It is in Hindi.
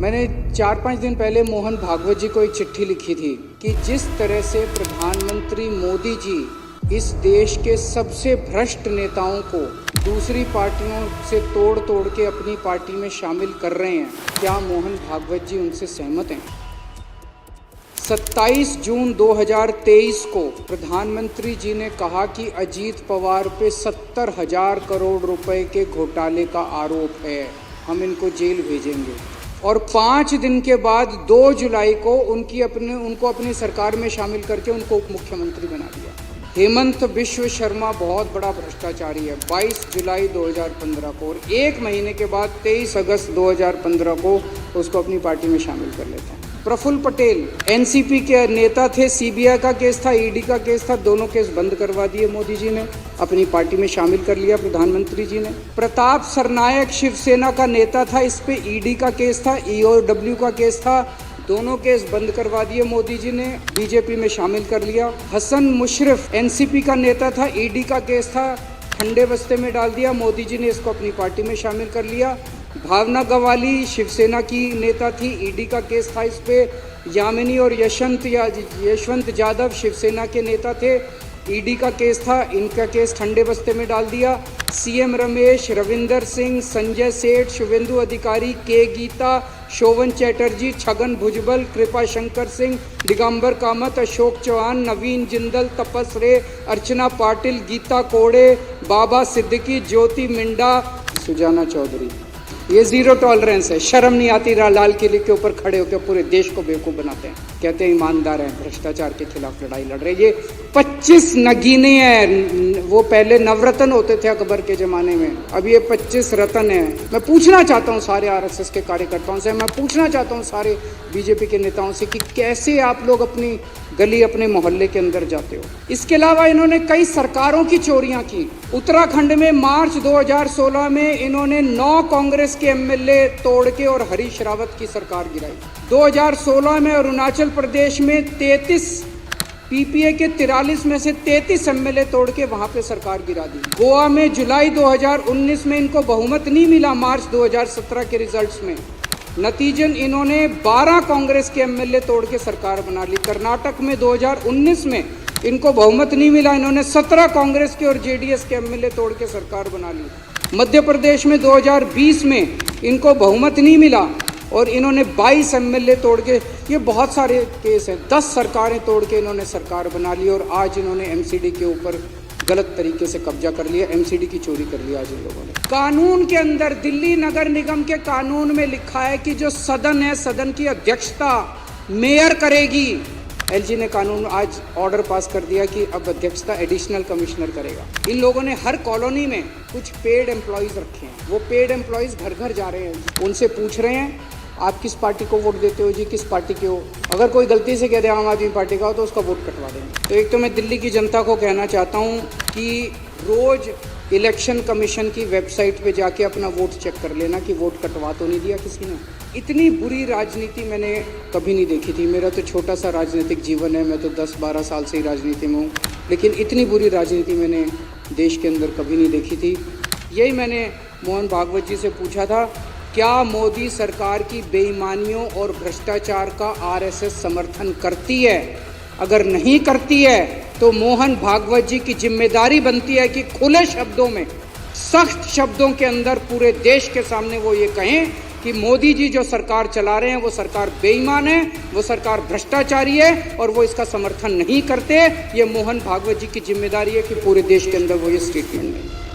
मैंने 4-5 दिन पहले मोहन भागवत जी को एक चिट्ठी लिखी थी कि जिस तरह से प्रधानमंत्री मोदी जी इस देश के सबसे भ्रष्ट नेताओं को दूसरी पार्टियों से तोड़ तोड़ के अपनी पार्टी में शामिल कर रहे हैं, क्या मोहन भागवत जी उनसे सहमत हैं? 27 जून 2023 को प्रधानमंत्री जी ने कहा कि अजीत पवार पे 70,000 करोड़ रुपए के घोटाले का आरोप है, हम इनको जेल भेजेंगे। और 5 दिन के बाद 2 जुलाई को उनको अपनी सरकार में शामिल करके उनको उप मुख्यमंत्री बना दिया। हेमंत बिश्व शर्मा बहुत बड़ा भ्रष्टाचारी है। 22 जुलाई 2015 को और 1 महीने के बाद 23 अगस्त 2015 को उसको अपनी पार्टी में शामिल कर लेते हैं। प्रफुल्ल पटेल एनसीपी के नेता थे, सीबीआई का केस था, ईडी का केस था, दोनों केस बंद करवा दिए मोदी जी ने, अपनी पार्टी में शामिल कर लिया प्रधानमंत्री जी ने। प्रताप सरनायक शिवसेना का नेता था, इस पे ईडी का केस था, ईओडब्ल्यू का केस था, दोनों केस बंद करवा दिए मोदी जी ने, बीजेपी में शामिल कर लिया। हसन मुशर्रफ एनसीपी का नेता था, ईडी का केस था, ठंडे बस्ते में डाल दिया, मोदी जी ने इसको अपनी पार्टी में शामिल कर लिया। भावना गवाली शिवसेना की नेता थी, ईडी का केस था इस पे। यामिनी और यशवंत यादव शिवसेना के नेता थे, ईडी का केस था, इनका केस ठंडे बस्ते में डाल दिया। सीएम रमेश, रविंदर सिंह, संजय सेठ, शुभेंदु अधिकारी, के गीता, शोभन चैटर्जी, छगन भुजबल, कृपा शंकर सिंह, दिगंबर कामत, अशोक चौहान, नवीन जिंदल, तपस रे, अर्चना पाटिल, गीता कोड़े, बाबा सिद्दीकी, ज्योति मिंडा, सुजाना चौधरी। ये जीरो टॉलरेंस है। शर्म नहीं आती लाल किले के ऊपर खड़े होकर पूरे देश को बेवकूफ़ बनाते हैं, कहते हैं ईमानदार हैं, भ्रष्टाचार के खिलाफ लड़ाई लड़ रहे। ये 25 नगीने हैं। वो पहले नवरत्न होते थे अकबर के ज़माने में, अब ये 25 रत्न हैं। मैं पूछना चाहता हूँ सारे आरएसएस के कार्यकर्ताओं से, मैं पूछना चाहता हूँ सारे बीजेपी के नेताओं से कि कैसे आप लोग अपनी गली, अपने मोहल्ले के अंदर जाते हो। इसके अलावा इन्होंने कई सरकारों की चोरियां की। उत्तराखंड में मार्च 2016 में इन्होंने 9 कांग्रेस के एमएलए तोड़ के और हरीश रावत की सरकार गिराई। 2016 में अरुणाचल प्रदेश में 33 पीपीए के 43 में से 33 एमएलए तोड़ के वहां पे सरकार गिरा दी। गोवा में जुलाई 2019 में इनको बहुमत नहीं मिला मार्च 2017 के रिजल्ट्स में, नतीजन इन्होंने 12 कांग्रेस के एमएलए तोड़ के सरकार बना ली। कर्नाटक में 2019 में इनको बहुमत नहीं मिला, इन्होंने 17 कांग्रेस के और जेडीएस के एमएलए तोड़ के सरकार बना ली। मध्य प्रदेश में 2020 में इनको बहुमत नहीं मिला और इन्होंने 22 एमएलए तोड़ के, ये बहुत सारे केस हैं, 10 सरकारें तोड़ के इन्होंने सरकार बना ली। और आज इन्होंने एमसीडी के ऊपर गलत तरीके से कब्जा कर लिया, एमसीडी की चोरी कर लिया आज इन लोगों ने। कानून के अंदर दिल्ली नगर निगम के कानून में लिखा है कि जो सदन है, सदन की अध्यक्षता मेयर करेगी। एलजी ने कानून आज ऑर्डर पास कर दिया कि अब अध्यक्षता एडिशनल कमिश्नर करेगा। इन लोगों ने हर कॉलोनी में कुछ पेड एम्प्लॉयज़ रखे हैं, वो पेड एम्प्लॉयज़ घर घर जा रहे हैं, उनसे पूछ रहे हैं आप किस पार्टी को वोट देते हो जी, किस पार्टी के हो। अगर कोई गलती से कह दे आम आदमी पार्टी का हो तो उसका वोट कटवा देंगे। तो एक तो मैं दिल्ली की जनता को कहना चाहता हूँ कि रोज़ इलेक्शन कमीशन की वेबसाइट पे जाके अपना वोट चेक कर लेना कि वोट कटवा तो नहीं दिया किसी ने। इतनी बुरी राजनीति मैंने कभी नहीं देखी थी। मेरा तो छोटा सा राजनीतिक जीवन है, मैं तो 10-12 साल से ही राजनीति में हूँ, लेकिन इतनी बुरी राजनीति मैंने देश के अंदर कभी नहीं देखी थी। यही मैंने मोहन भागवत जी से पूछा था, क्या मोदी सरकार की बेईमानियों और भ्रष्टाचार का आरएसएस समर्थन करती है? अगर नहीं करती है तो मोहन भागवत जी की जिम्मेदारी बनती है कि खुले शब्दों में, सख्त शब्दों के अंदर पूरे देश के सामने वो ये कहें कि मोदी जी जो सरकार चला रहे हैं वो सरकार बेईमान है, वो सरकार भ्रष्टाचारी है और वो इसका समर्थन नहीं करते। ये मोहन भागवत जी की जिम्मेदारी है कि पूरे देश के अंदर वो ये स्टेटमेंट दें।